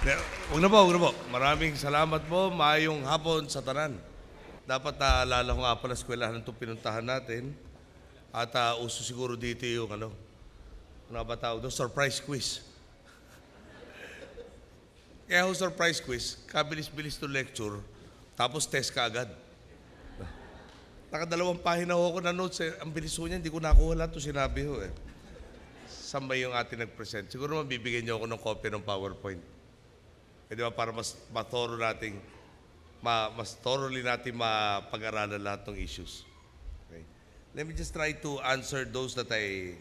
Huwag na po, huwag na po. Maraming salamat po. Maayong hapon sa tanan. Dapat naalala ko nga pala eskwelahan itong pinuntahan natin. At uso siguro dito yung ano ba tawag doon? Surprise quiz. Kaya ho surprise quiz, kabilis-bilis to lecture, tapos test ka agad. Nakadalawang pahina ho ako na notes eh. Ang bilis ho niya, hindi ko nakuha lahat ito sinabi ho eh. Saan ba yung ating nag-present? Siguro mabibigyan niyo ako ng copy ng PowerPoint. Eh, di ba, para mas thoroughly natin mapag-aralan lahat ng issues. Okay. Let me just try to answer those that I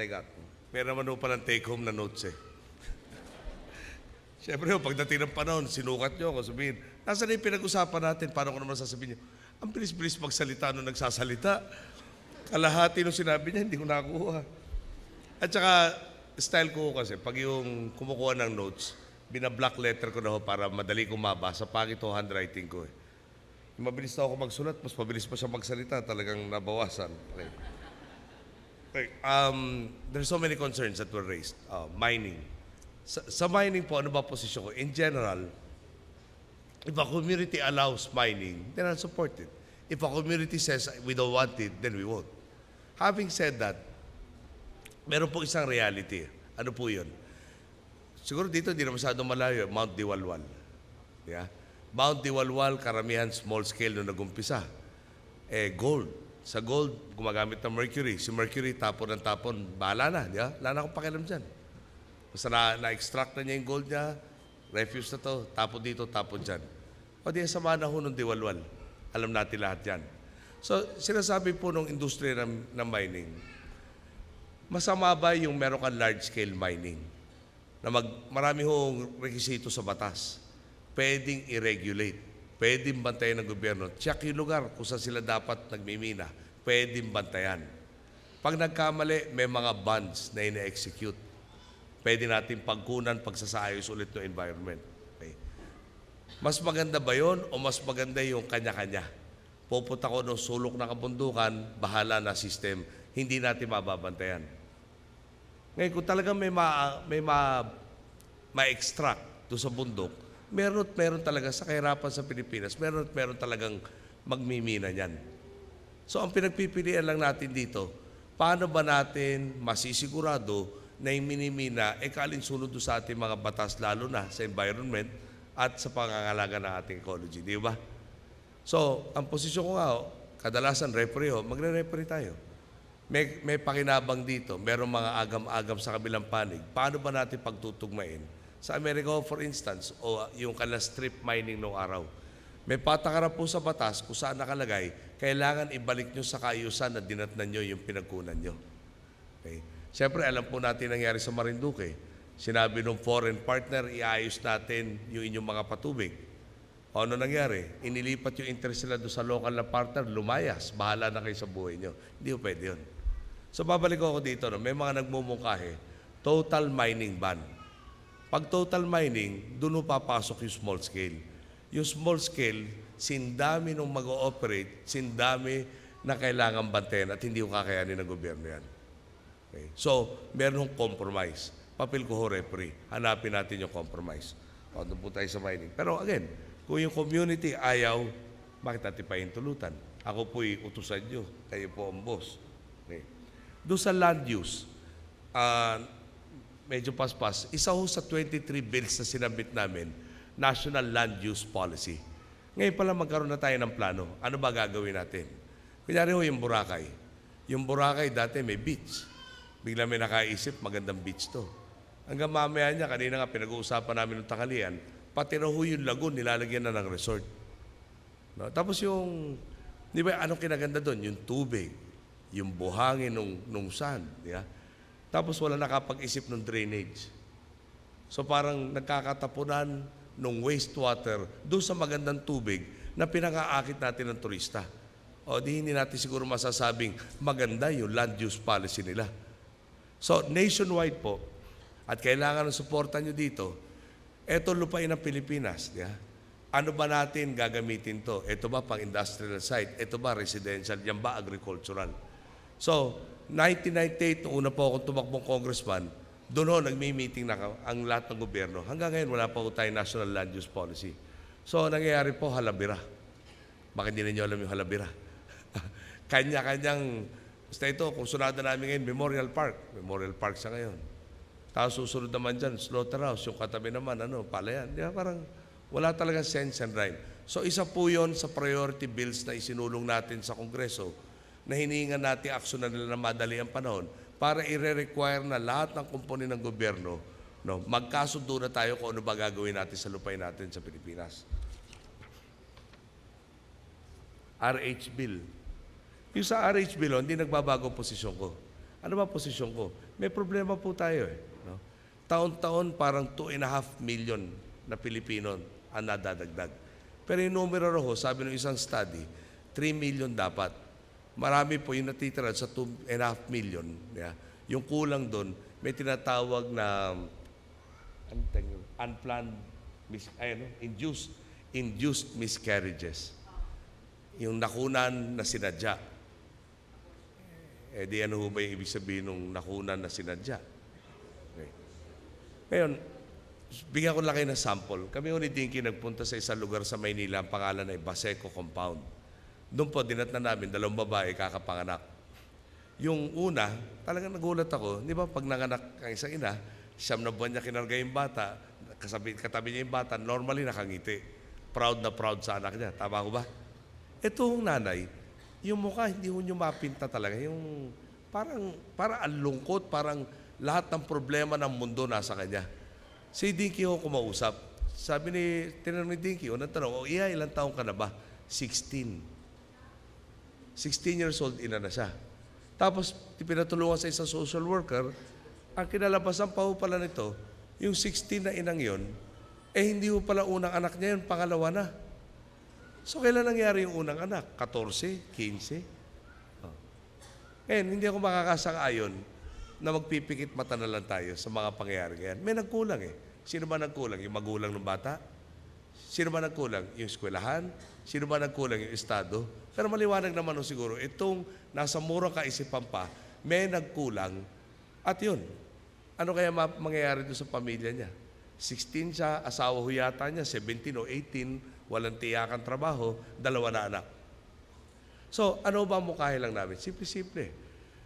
got. Meron naman ho palang take-home na notes eh. Siyempre, pagdating ng panahon, sinukat nyo ako, sabihin, nasa na yung pinag-usapan natin, paano ko naman sasabihin nyo? Ang bilis-bilis magsalita nung nagsasalita. Kalahati nung sinabi niya, hindi ko nakuha. At saka, style ko kasi, pag yung kumukuha ng notes, bina-black letter ko na ho para madali kong mabasa. Pangit ho handwriting ko eh. Yung mabilis na ako magsulat, mas mabilis pa siya magsalita, talagang nabawasan. Okay. Okay. There's so many concerns that were raised. Mining. Sa mining po, ano ba posisyon ko? In general, if a community allows mining, then I'll support it. If a community says we don't want it, then we won't. Having said that, meron po isang reality. Ano po yun? Siguro dito, hindi na masyadong malayo, Mount Diwalwal. Yeah? Mount Diwalwal, karamihan small scale nung nag-umpisa. Gold. Sa gold, gumagamit ng mercury. Si mercury, tapon ng tapon, bahala na. Yeah? Wala na akong pakialam dyan. Basta na-extract na niya yung gold niya, refuse na to, tapon dito, tapon dyan. O di, sama na ho ng Diwalwal. Alam natin lahat yan. So, sinasabi po ng industriya ng mining, masama ba yung meron kang large-scale mining? Na marami hong rekisito sa batas. Pwedeng i-regulate. Pwedeng bantayan ng gobyerno. Check yung lugar kung saan sila dapat nagmimina. Pwedeng bantayan. Pag nagkamali, may mga bonds na ina-execute. Pwede natin pagkunan, pagsasaayos ulit ng environment. Okay. Mas maganda ba yun o mas maganda yung kanya-kanya? Pupunta ko ng sulok na kabundukan, bahala na system, hindi natin mababantayan. Ngayon, kung talagang may ma-extract doon sa bundok, meron talaga sa kahirapan sa Pilipinas, meron talagang magmimina niyan. So, ang pinagpipilian lang natin dito, paano ba natin masisigurado na yung minimina, kalinsunod sa ating mga batas, lalo na sa environment at sa pangangalaga ng ating ecology. Di ba? So, ang posisyon ko nga, kadalasan referee magre-referee tayo. May pakinabang dito, merong mga agam-agam sa kabilang panig. Paano ba natin pagtutugmain? Sa Amerika, for instance, o yung kanilang strip mining noong araw, may patakaran po sa batas kung saan nakalagay, kailangan ibalik nyo sa kaayusan na dinatnan nyo yung pinagkunan nyo. Okay? Siyempre, alam po natin nangyari sa Marinduque. Sinabi ng foreign partner, iayos natin yung inyong mga patubig. O ano nangyari? Inilipat yung interest nila doon sa local na partner, lumayas, bahala na kayo sa buhay nyo. Hindi po pwede yun. So, babalik ako dito, may mga nagmumungkahe, total mining ban. Pag total mining, doon papasok yung small scale. Yung small scale, sindami nung mag-ooperate, sindami na kailangan bantayan at hindi ko kakayanin ng gobyerno yan. Okay. So, meron hong compromise. Papel ko ho referee. Hanapin natin yung compromise. O, doon po tayo sa mining. Pero again, kung yung community ayaw, bakit natin pahintulutan? Ako po'y utusan nyo. Kayo po ang boss. Okay. Doon sa land use, medyo paspas, isa ho sa 23 bills na sinabit namin, National Land Use Policy. Ngayon pala magkaroon na tayo ng plano. Ano ba gagawin natin? Kunyari ho yung Boracay. Yung Boracay dati may beach. Bigla may nakaisip, magandang beach to. Hanggang mamaya niya, kanina nga pinag-uusapan namin ng tanghalian, pati na ho yung lagoon, nilalagyan na ng resort. No? Tapos yung, di ba, anong kinaganda doon? Yung tubig, yung buhangin nung sand. Yeah? Tapos wala nakapag-isip ng drainage. So parang nagkakatapunan ng wastewater doon sa magandang tubig na pinang-aakit natin ng turista. O di hindi natin siguro masasabing maganda yung land use policy nila. So, nationwide po, at kailangan ng suporta nyo dito, eto lupain ng Pilipinas. Yeah? Ano ba natin gagamitin to? Ito ba pang industrial site? Ito ba residential? Yan ba agricultural? So, 1998, nung una po akong tumakbong congressman, Doon ho, nagmi-meeting na ang lahat ng gobyerno. Hanggang ngayon, wala pa po tayong National Land Use Policy. So, nangyayari po, halabira. Bakit hindi ninyo alam yung halabira? Kanya-kanyang, basta ito, kung sunada namin ngayon, Memorial Park. Memorial Park sa ngayon. Tapos susunod naman dyan, slaughterhouse. Yung katabi naman, palayan. Di ba? Parang wala talagang sense and rhyme. So, isa po yun sa priority bills na isinulong natin sa Kongreso na hinihingan natin aksyon na nila na madali ang panahon para i-require na lahat ng komponen ng gobyerno, magkasundo na tayo kung ano ba gagawin natin sa lupain natin sa Pilipinas. RH Bill. Yung sa RH Bill, hindi nagbabago ang posisyon ko. Ano ba posisyon ko? May problema po tayo eh. No? Taon-taon parang 2.5 million na Pilipino ang nadadagdag. Pero yung numero ho, sabi ng isang study, 3 million dapat. Marami po yung natitira sa 2.5 million. Yeah. Yung kulang doon, may tinatawag na unplanned, induced miscarriages. Yung nakunan na sinadya. Di ano ho ba yung ibig sabihin ng nakunan na sinadya? Okay. Ngayon, bigyan ko lang kayo ng sample. Kami ni Dinky nagpunta sa isang lugar sa Maynila, ang pangalan ay Baseco Compound. Doon po, dinatnan namin, 2 babae kakapanganak. Yung una, talagang nagulat ako. Di ba, pag nanganak ang isang ina, 9 na buwan niya kinarga yung bata, katabi niya yung bata, normally nakangiti. Proud na proud sa anak niya. Tama ko ba? Itong nanay, yung mukha, hindi ho niyo mapinta talaga. Yung parang ang lungkot, parang lahat ng problema ng mundo nasa kanya. Si Dinky ho kumausap. Sabi tinanong ni Dinky, unang tanong, ilang taong ka na ba? 16 years old, ina na siya. Tapos, pinatulungan sa isang social worker, ang kinalabasan pa ho pala nito, yung 16 na inang yon, hindi ho pala unang anak niya yun, pangalawa na. So, kailan nangyari yung unang anak? 14? 15? Hindi ako makakasang-ayon na magpipikit mata na lang tayo sa mga pangyayari ngayon. May nagkulang eh. Sino ba nagkulang? Yung magulang ng bata? Sino ba nagkulang? Yung eskwelahan? Sino ba nagkulang? Yung estado? Pero maliwanag naman siguro, itong nasa murang kaisipan pa, may nagkulang at yun. Ano kaya mangyayari doon sa pamilya niya? 16 siya, asawa ho yata niya, 17 o 18, walang tiyakan trabaho, 2 na anak. So, ano ba mukhahe lang namin? Simple-simple.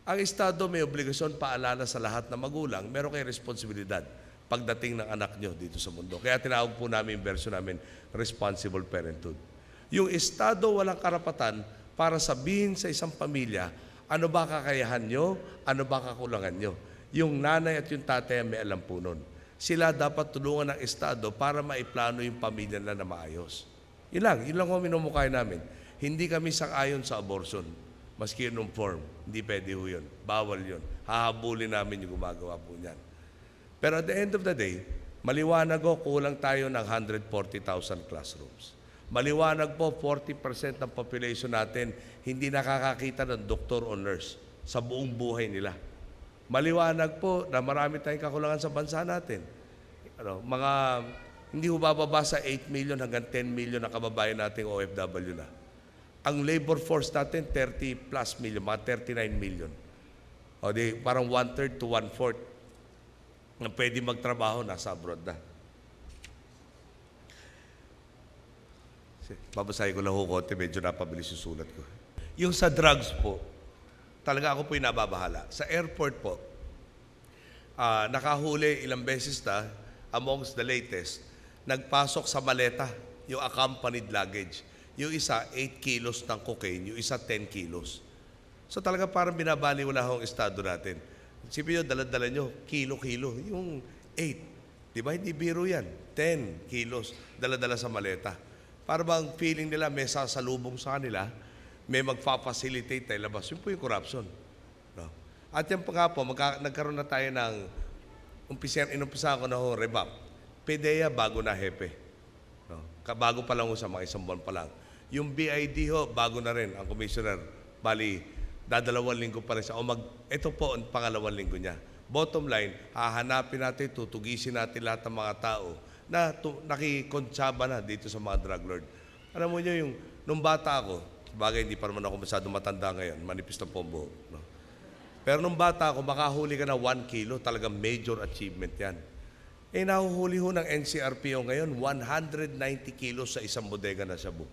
Ang estado may obligasyon paalala sa lahat na magulang, meron kayong responsibilidad pagdating ng anak nyo dito sa mundo. Kaya tinawag po namin yung version namin, responsible parenthood. Yung estado walang karapatan para sabihin sa isang pamilya, ano ba kakayahan nyo, ano ba kakulangan nyo. Yung nanay at yung tatay may alam po nun. Sila dapat tulungan ng estado para maiplano yung pamilya na maayos. Yun lang kung minumukhay namin. Hindi kami sang-ayon sa abortion. Maski yun form, hindi pwede ho yun. Bawal yun. Hahabulin namin yung gumagawa po niyan. Pero at the end of the day, maliwanag ho, kulang tayo ng 140,000 classrooms. Maliwanag po, 40% ng population natin hindi nakakakita ng doktor o nurse sa buong buhay nila. Maliwanag po na marami tayong kakulangan sa bansa natin. Hindi ho bababa sa 8 million hanggang 10 million na kababayan nating OFW na. Ang labor force natin, 30 plus million, mga 39 million. Parang 1/3 to 1/4 na pwede magtrabaho, nasa abroad na. Babasahin ko lang ho konti, medyo napabilis yung sulat ko. Yung sa drugs po, talaga ako po yung nababahala. Sa airport po, nakahuli ilang beses na, amongst the latest, nagpasok sa maleta yung accompanied luggage. Yung isa, 8 kilos ng cocaine, yung isa, 10 kilos. So talaga parang binabaliwala ho ang estado natin. Sipin nyo, dala-dala nyo, kilo-kilo. Yung 8, di ba? Hindi biro yan. 10 kilos, dala-dala sa maleta. Para bang feeling nila may sasalubong sa kanila, may magpa-facilitate tayo labas. Yun po yung corruption. No? At yan pa nga po, nagkaroon na tayo ng, inumpisa ko na ho, revamp. PDEA, bago na hepe. No? Bago pa lang ho sa mga 1 buwan pa lang. Yung BID ho, bago na rin ang commissioner. Bali, 2 linggo pa rin siya. Ito po ang 2 linggo niya. Bottom line, hahanapin natin, tutugisin natin lahat ng mga tao na nakikontsaba na dito sa mga drug lord. Alam mo nyo, nung bata ako, bagay hindi pa naman ako masyadong matanda ngayon, manipis na po ang buhok. No? Pero nung bata ako, makahuli ka na 1 kilo, talagang major achievement yan. Eh, nahuhuli ho ng NCRPO ngayon, 190 kilos sa isang bodega na shabu.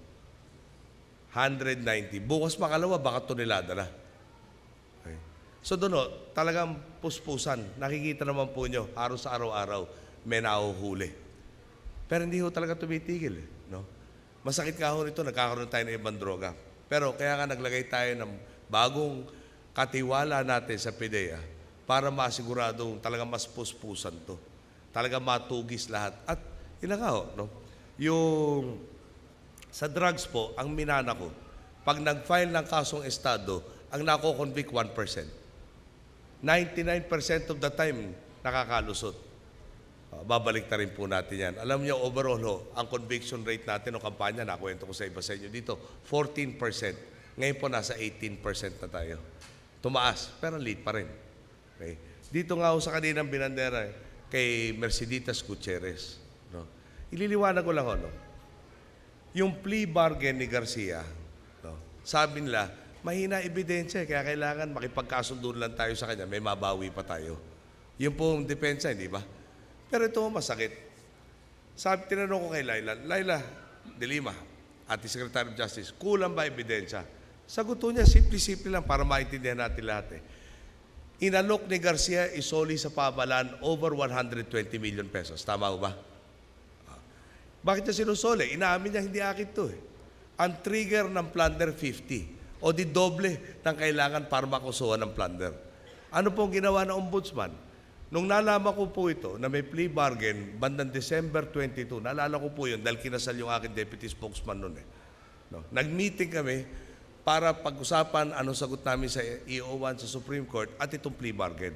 190. Bukas makalawa, baka tonelada na. Okay. So doon, talagang puspusan. Nakikita naman po nyo, araw sa araw-araw, may nahuhuli. Pero hindi ho talaga tumitigil. No? Masakit nga ho nito, nagkakaroon tayo ng ibang droga. Pero kaya nga naglagay tayo ng bagong katiwala natin sa PIDEA para masiguradong talagang mas puspusan to. Talagang matugis lahat. At yun nga ho, no? Yung sa drugs po, ang minana ko, pag nag-file ng kasong estado, ang nako-convict 1%. 99% of the time, nakakalusot. Babalik na rin po natin yan. Alam niyo, overall, ang conviction rate natin o kampanya, nakuwento ko sa iba sa inyo dito, 14%. Ngayon po, nasa 18% na tayo. Tumaas, pero lead pa rin. Okay? Dito nga sa kaninang binandera, kay Merceditas Gutierrez. No? Ililiwanag ko lang, no? Yung plea bargain ni Garcia, no? Sabi nila, mahina ebidensya, kaya kailangan makipagkasundo lang tayo sa kanya, may mabawi pa tayo. Yun po ang depensa, hindi ba? Pero ito masakit. Sabi, tinanong ko kay Laila de Lima, Ating Secretary of Justice, kulang ba ebidensya? Sagot niya, simple-simple lang para maintindihan natin lahat. Inalok ni Garcia isoli sa pamahalaan over 120 million pesos. Tama ba? Bakit niya sinusoli? Inaamin niya, hindi akin to. Ang trigger ng plunder, 50. O di doble ng kailangan para makusuhan ng plunder. Ano pong ginawa ng ombudsman? Nung nalaman ko po ito, na may plea bargain, bandang December 22, naalala ko po yun dahil kinasal yung aking deputy spokesman noon. No? Nag-meeting kami para pag-usapan anong sagot namin sa EO1 sa Supreme Court at itong plea bargain.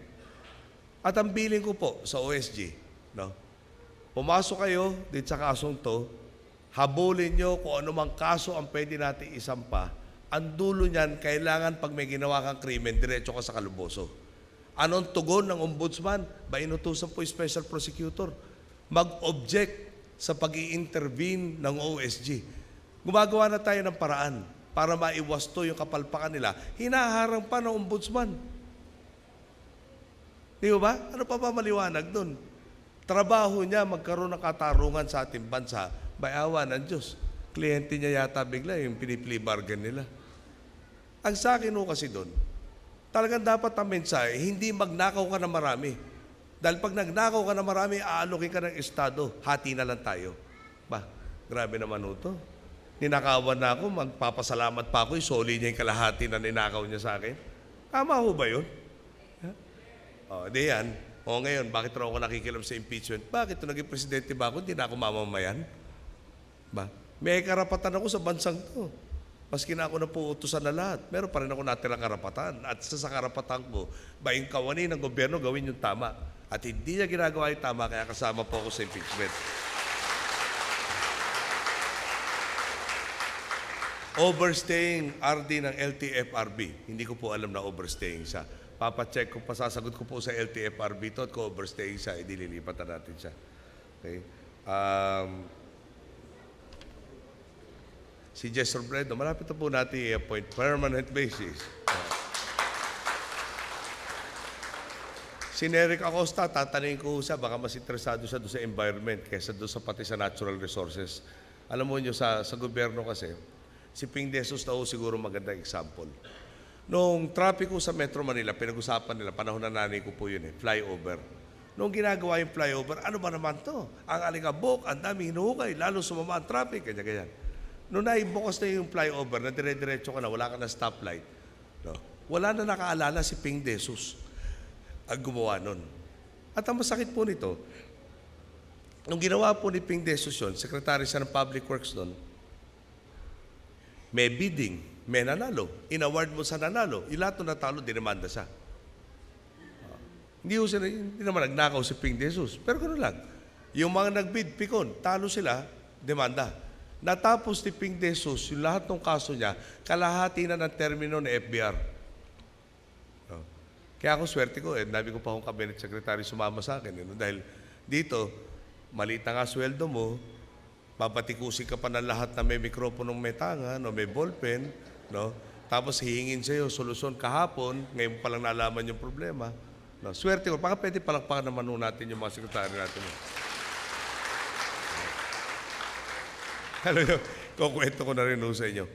At ang billing ko po sa OSG, no? Pumasok kayo dito sa kasong to, habulin nyo kung anumang kaso ang pwede natin isampa. Ang dulo niyan, kailangan pag may ginawa kang krimen, diretso ka sa kaluboso. Anong tugon ng ombudsman? Ba inutusan po yung special prosecutor? Mag-object sa pag-i-intervene ng OSG. Gumagawa na tayo ng paraan para maiwasto yung kapalpakan nila. Hinaharang pa ng ombudsman. Di ba? Ano pa ba maliwanag doon? Trabaho niya magkaroon ng katarungan sa ating bansa. Bayawa ng Diyos. Kliyente niya yata bigla yung pinipli bargain nila. Ang sa akin kasi doon, talagang dapat ang mensahe, hindi magnakaw ka na marami. Dahil pag nagnakaw ka na marami, aalokin ka ng estado. Hati na lang tayo. Ba, grabe naman ito. Ninakawan na ako, magpapasalamat pa ako, isoli niya yung kalahati na ninakaw niya sa akin. Tama ho ba yun? O, di yan. O ngayon, bakit raw ako nakikilam sa impeachment? Bakit? Nung naging presidente ba ako, hindi na ako mamamayan? Ba? May karapatan ako sa bansang to. Maski na ako napuutusan na lahat, meron pa rin ako natirang karapatan. At sa karapatan ko, ba yung kawani ng gobyerno gawin yung tama. At hindi niya ginagawa yung tama, kaya kasama po ako sa impeachment. Overstaying RD ng LTFRB. Hindi ko po alam na overstaying siya. Papacheck ko, pasasagot ko po sa LTFRB to at kung overstaying siya, idililipat na natin siya. Okay? Si Jess Robredo, malapit na po natin i-appoint permanent basis. Si Eric Acosta, tatanungin ko siya, baka mas interesado siya doon sa environment kaysa doon sa pati sa natural resources. Alam mo nyo, sa gobyerno kasi, si Ping De Jesus na siguro magandang example. Noong trapiko sa Metro Manila, pinag-usapan nila, panahon na nanay ko po yun flyover. Noong ginagawa yung flyover, ano ba naman to? Ang alikabok, ang dami hinuhukay, lalo sumama ang traffic, ganyan-ganyan. Noong naibukas na yung flyover, na dire-diretso ka na, wala ka na stoplight, no? Wala na nakaalala si Ping De Jesus ang gumawa nun. At ang masakit po nito, nung ginawa po ni Ping De Jesus yun, Secretary siya ng Public Works nun, may bidding, may nanalo. In-award mo sa nanalo. Ilato na talo, dinamanda siya. Hindi naman nagnakaw si Ping De Jesus. Pero gano'n lang. Yung mga nag-bid, pikon, talo sila, demanda. Natapos ni Ping De Jesus, yung lahat ng kaso niya, kalahati na ng termino ng FBR. No? Kaya ako, swerte ko, dami ko pa akong cabinet secretary sumama sa akin. Dahil dito, maliit na nga sweldo mo, papatikusin ka pa ng lahat na may mikroponong may tanga, no, may ballpen, no? Tapos hihingin sa'yo solusyon kahapon, ngayon pa lang nalaman yung problema. No, swerte ko, baka pwede palakpakan naman natin yung mga sekretary natin. Alam nyo, kukwento ko na rin sa inyo.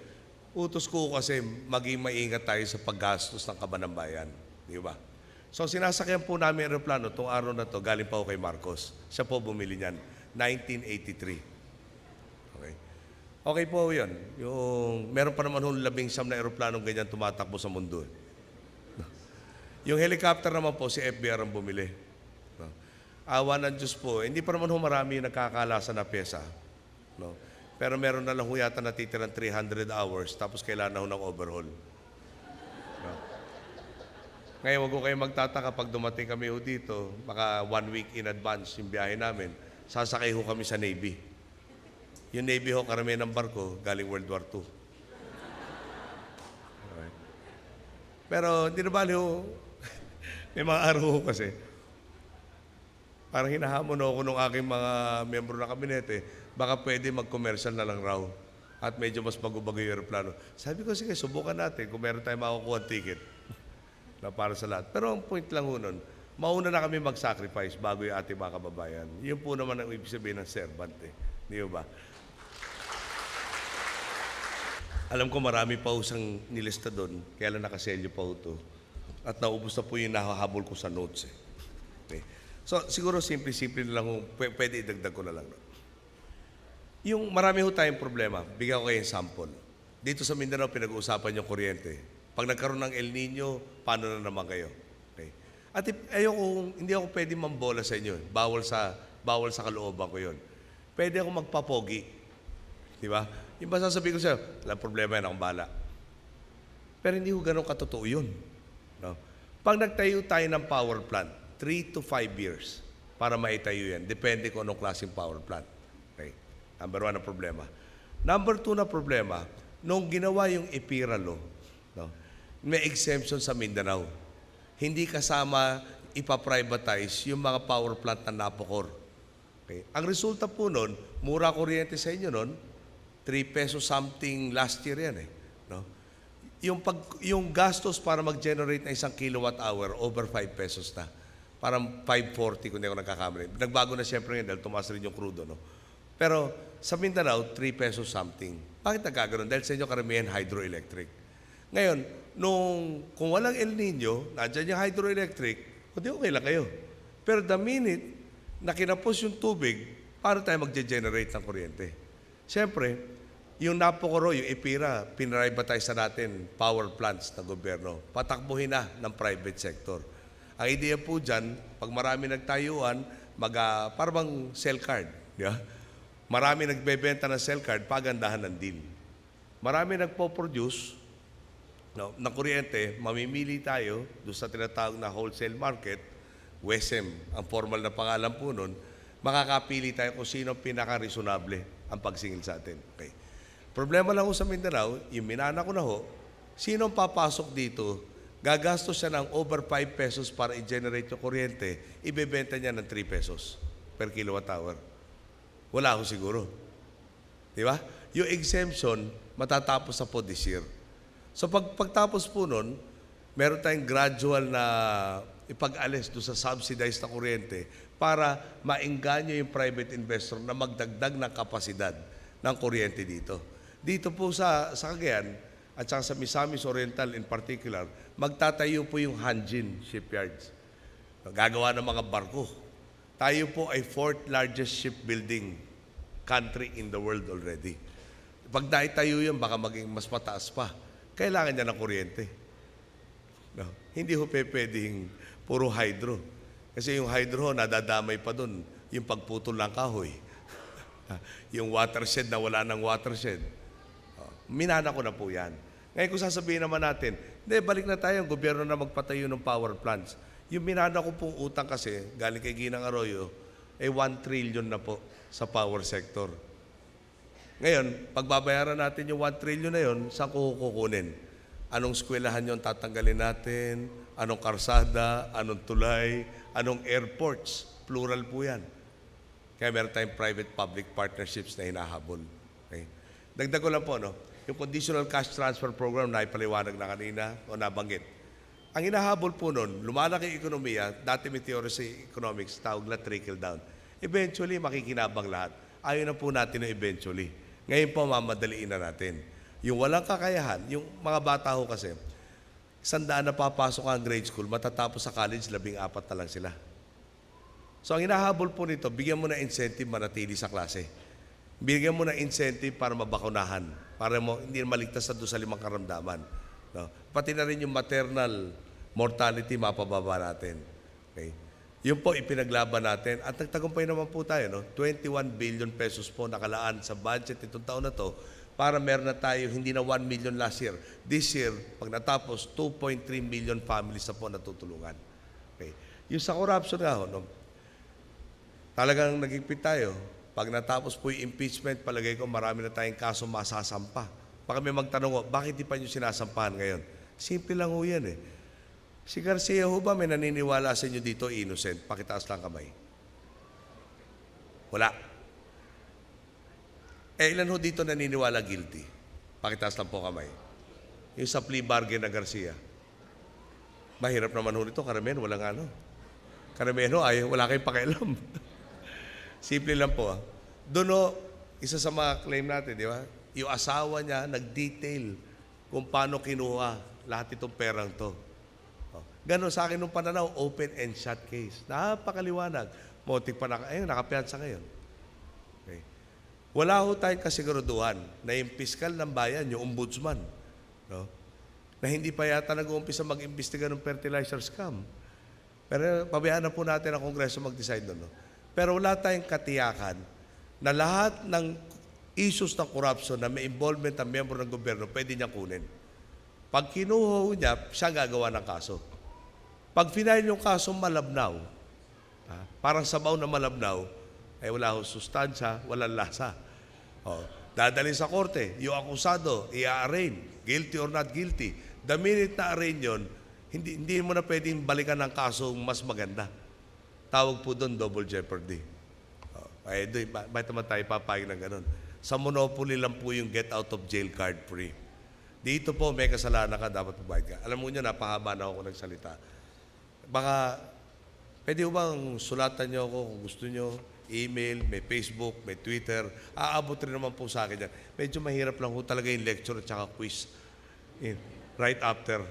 Utos ko kasi maging maingat tayo sa paggastos ng kaban ng bayan. Di ba? So sinasakyan po namin ang aeroplano itong araw na to galing pa ako kay Marcos. Siya po bumili niyan, 1983. Okay po yun. Meron pa naman 19 na aeroplanong ganyan tumatakbo sa mundo. Yung helicopter naman po, si FBR ang bumili. Awa ng Diyos po, hindi pa naman marami yung nagkakalasa na pyesa. No? Pero meron na lang yata natitirang 300 hours, tapos kailangan ng overhaul. No? Ngayon, wag ko kayo magtataka pag dumating kami dito, baka 1 week in advance yung biyahe namin, sasakay kami sa Navy. Yung Navy karamihan ng barko, galing World War II. Okay. Pero hindi na bali may mga araw kasi, parang hinahamon ako nung aking mga miyembro ng kabinete, baka pwede mag-commercial na lang raw at medyo mas magubago yung aeroplano. Sabi ko, sige, subukan natin kung meron tayong makukuha ticket na para sa lahat. Pero ang point lang nun, mauna na kami mag-sacrifice bago yung ating mga kababayan. Yun po naman ang ibig sabihin ng servant. Di ba? Alam ko marami pa usang nilista doon, kaya lang nakaselyo pa ito. At naubos na po yung nahahabol ko sa notes. Okay. So, siguro simple-simple na lang, pwede idagdag ko na lang. Yung marami tayong problema, bigyan ko kayo yung sample. Dito sa Mindanao, pinag-uusapan yung kuryente. Pag nagkaroon ng El Nino, paano na naman kayo? Okay. At hindi ako pwede mambola sa inyo. Bawal sa kalooban ko yun. Pwede ako magpapogi. Di ba? Yung ba sasabihin ko sa'yo, walang problema yan, akong bala. Pero hindi ko ganun katotoo yun. No? Pag nagtayo tayo ng power plant, 3 to 5 years para maitayo yan. Depende kung anong klaseng power plant. Okay. Number 1 na problema. Number 2 na problema, nung ginawa yung EPIRA law, no, may exemption sa Mindanao. Hindi kasama ipaprivatize yung mga power plant na napokor. Okay. Ang resulta po nun, mura kuryente sa inyo nun, 3 pesos something last year yan no? Yung gastos para mag-generate ng 1 kilowatt hour, over 5 pesos na. Parang 5.40 kung hindi ako nagkakamali. Nagbago na siyempre ngayon dahil tumaas rin yung crudo. No? Pero sa Mindanao, 3 pesos something. Bakit nagkaganon? Dahil sa inyo karamihan hydroelectric. Ngayon, kung walang El Nino, nandiyan yung hydroelectric, kundi okay lang kayo. Pero the minute na kinapos yung tubig, para tayo mag-generate ng kuryente. Siyempre, yung napokoro, yung EPIRA, pinrivatize na natin power plants ng gobyerno. Patakbuhin na ng private sector. Ang idea po dyan, pag marami nagtayuan, parang cell card. Yeah? Marami nagbebenta ng cell card, pagandahan ng deal. Marami nagpo-produce ng kuryente, mamimili tayo doon sa tinatawag na wholesale market, WESM, ang formal na pangalan po nun, makakapili tayo kung sino pinaka-reasonable ang pagsingil sa atin. Okay. Problema lang ho sa Mindanao, yung minana ko na sino ang papasok dito, gagastos siya ng over 5 pesos para i-generate yung kuryente, ibebenta niya ng 3 pesos per kilowatt hour. Wala ho siguro. Di ba? Yung exemption, matatapos na po this year. So pagtapos po nun, meron tayong gradual na ipag-alis doon sa subsidized na kuryente para maengganyo yung private investor na magdagdag ng kapasidad ng kuryente dito. Dito po sa Cagayan at saka sa Misamis Oriental in particular, magtatayo po yung Hanjin shipyards. Gagawa ng mga barko. Tayo po ay 4th largest shipbuilding country in the world already. Pag naitayo yan, baka maging mas mataas pa. Kailangan niya ng kuryente. No? Hindi ho pwedeng puro hydro. Kasi yung hydro, nadadamay pa doon yung pagputol ng kahoy. Yung watershed na wala ng watershed. Minana ko na po yan. Ngayon kung sasabihin naman natin, balik na tayo, ang gobyerno na magpatayo ng power plants. Yung minana ko pong utang kasi, galing kay Ginang Arroyo, 1 trillion na po sa power sector. Ngayon, pagbabayaran natin yung 1 trillion na yun, saan ko kukunin? Anong eskwelahan yung tatanggalin natin? Anong karsada? Anong tulay? Anong airports? Plural po yan. Kaya meron tayong private-public partnerships na hinahabol. Okay? Dagdag ko lang po, yung conditional cash transfer program na ipaliwanag na kanina o nabanggit. Ang inahabol po nun, lumalaki ang ekonomiya, dati may theory sa economics, tawag na trickle down. Eventually, makikinabang lahat. Ayaw na po natin na eventually. Ngayon po, mamadaliin na natin. Yung walang kakayahan, yung mga bata ho kasi, 100 na papasok ang grade school, matatapos sa college, 14 na lang sila. So ang inahabol po nito, bigyan mo na incentive manatili sa klase. Bigyan mo na incentive para mabakunahan, para hindi maligtas sa doon sa 5 karamdaman. No? Pati na rin yung maternal mortality, mapababa natin. Okay? Yun po, ipinaglaban natin. At nagtagumpay naman po tayo, no? 21 billion pesos po nakalaan sa budget itong taon na to para meron na tayo, hindi na 1 million last year. This year, pag natapos, 2.3 million families na po natutulungan. Okay. Yung sa corruption nga, no? Talagang nagigpit tayo. Pag natapos po yung impeachment, palagay ko marami na tayong kaso masasampa. Baka may magtanong, bakit di pa nyo sinasampahan ngayon? Simple lang ho yan eh. Si Garcia ho ba may naniniwala sa inyo dito innocent? Pakitaas lang kamay. Wala. Ilan ho dito naniniwala guilty? Pakitaas lang po kamay. Yung sa plea bargain na Garcia. Mahirap naman ho nito. Karamihan, walang ano. Karamihan ho, wala kayong pakialam. Simple lang po. Doon ho, isa sa mga claim natin, di ba? Yung asawa niya, nag-detail kung paano kinuha lahat itong perang to. Ganon sa akin nung pananaw, open and shut case. Napakaliwanag. Motik pa nakapiyansa ngayon. Okay. Wala ho tayong kasiguraduhan na yung piskal ng bayan, yung ombudsman, no? Na hindi pa yata nag-uumpisa mag-imbestiga ng fertilizer scam. Pero pabayaan na po natin ang Kongreso mag-decide doon. No? Pero wala tayong katiyakan na lahat ng issues ng corruption na may involvement ng miyembro ng gobyerno, pwede niya kunin. Pag kinuha niya, siya gagawa ng kaso. Pag final yung kaso malabnaw, parang sabaw na malabnaw, ay wala hong sustansya, walang lasa. Dadalhin sa korte, yung akusado, i-arraign, guilty or not guilty. The minute na arraign yun, hindi mo na pwedeng balikan ng kaso mas maganda. Tawag po doon double jeopardy. Bakit naman tayo papayag ng ganun? Sa monopoly lang po yung get out of jail card free. Dito po may kasalanan ka, dapat pabayad ka. Alam mo nyo, napahaba na ako nagsalita. Baka, pwede mo bang sulatan nyo ako kung gusto nyo, email, may Facebook, may Twitter. Aabot rin naman po sa akin yan. Medyo mahirap lang po talaga yung lecture at saka quiz. Right after.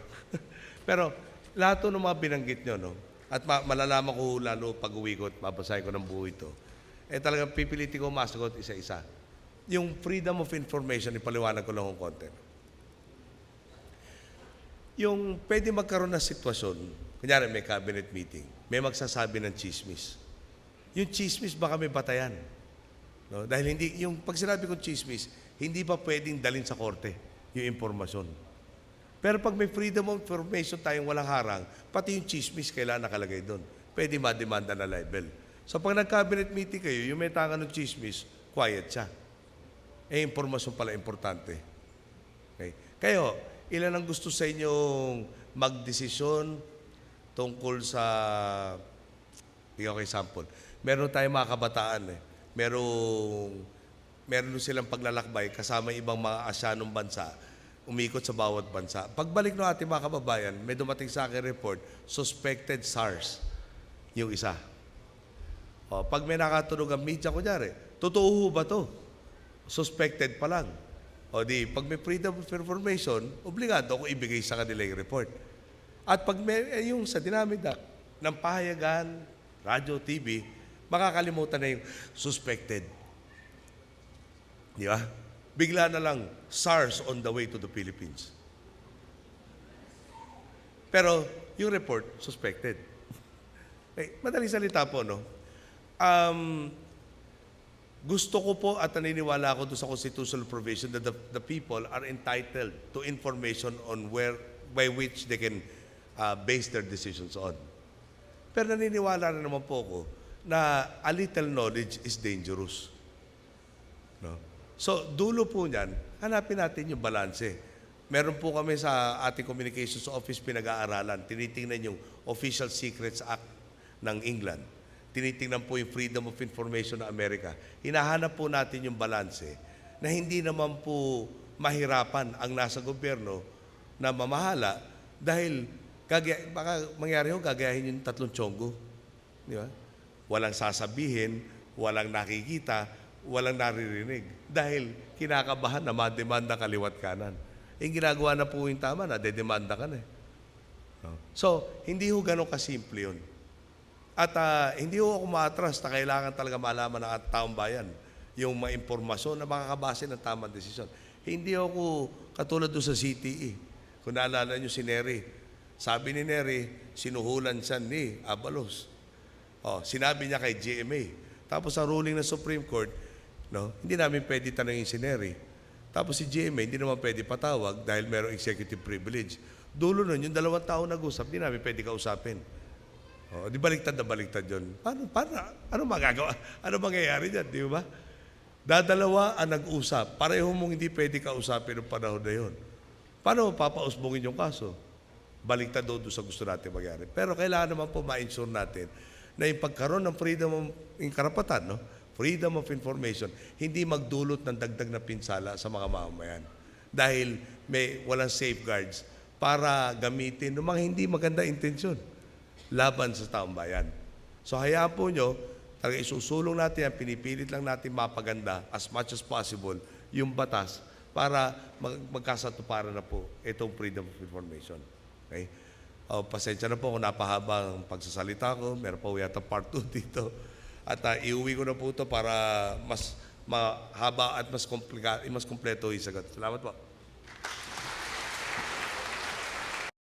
Pero, lahat ng mga binanggit nyo, no? At malalaman ko lalo pag-uwi ko at babasahin ko ng buo ito. Talagang pipilitin ko masagot isa-isa. Yung freedom of information, ipaliwanag ko lang ang konti. Yung pwede magkaroon ng sitwasyon, kunyari may cabinet meeting, may magsasabi ng chismis. Yung chismis baka may batayan. No? Dahil hindi, yung pag sinabi kong chismis, hindi pa pwedeng dalhin sa korte yung impormasyon. Pero pag may freedom of information tayong walang harang, pati yung chismis kailangan nakalagay doon. Pwede mademanda na libel. So pag nag-cabinet meeting kayo, yung may tanga ng chismis, quiet siya. Impormasyon pala importante. Okay. Kayo, ilan ang gusto sa inyong magdesisyon tungkol sa, bigyan ko example, meron tayong mga kabataan meron silang paglalakbay kasama ibang mga Asyanong bansa, umikot sa bawat bansa. Pagbalik ng ating mga kababayan, may dumating sa akin report, suspected SARS, yung isa. Pag may nakatunog ang media, kunyari, totoo ba to? Suspected pa lang. Pag may freedom of information, obligado ako ibigay sa kanila yung report. At pag may, yung sa dinamita ng pahayagan, radyo, TV, makakalimutan na yung suspected. Di ba? Bigla na lang, SARS on the way to the Philippines. Pero, yung report, suspected. Madaling salita po, no? Gusto ko po at naniniwala ako doon sa constitutional provision that the people are entitled to information on by which they can base their decisions on. Pero naniniwala na naman po ako na a little knowledge is dangerous. No? So, dulo po niyan, hanapin natin yung balanse. Meron po kami sa ating communications office pinag-aaralan. Tinitingnan yung Official Secrets Act ng England. Tinitingnan po yung Freedom of Information ng Amerika. Hinahanap po natin yung balanse na hindi naman po mahirapan ang nasa gobyerno na mamahala dahil baka mangyari ho, gagayahin yung tatlong tiyonggo. Di ba? Walang sasabihin, walang nakikita, walang naririnig. Dahil kinakabahan na mademanda kaliwat kanan. Yung ginagawa na po yung tama, nadedemanda ka na eh. So, hindi ho ganun kasimple yun. At hindi ho ako maatras na kailangan talaga malaman ng taong bayan yung mga impormasyon na makakabase ng tamang desisyon. Hindi ako katulad doon sa CTE. Kung naalala nyo si Neri, sabi ni Neri, sinuhulan siya ni Abalos. Sinabi niya kay GMA. Tapos sa ruling ng Supreme Court, hindi namin pwede tanongin si Neri. Tapos si GMA, hindi naman pwede patawag dahil mayroong executive privilege. Dulo nun, yung dalawang tao nag-usap, hindi namin pwede kausapin. Di baliktad na baliktad yun. Ano magagawa? Ano mangyayari dyan, di ba? Dadalawa ang nag-usap. Pareho mong hindi pwede kausapin ng panahon na yun. Paano papausbungin yung kaso? Baliktad doon sa gusto natin mangyari. Pero kailangan naman po ma-ensure natin na yung pagkaroon ng freedom yung karapatan, freedom of information, hindi magdulot ng dagdag na pinsala sa mga mamamayan. Dahil walang safeguards para gamitin ng mga hindi maganda intensyon laban sa taong bayan. So hayaan po nyo, talaga isusulong natin yan, pinipilit lang natin mapaganda as much as possible yung batas para magkasatuparan na po itong freedom of information. Okay? Pasensya na po kung napahaba ang pagsasalita ko. Meron pa yata part 2 dito. At iuwi ko na po ito para mas mahaba at mas kompleto yung sagot. Salamat po.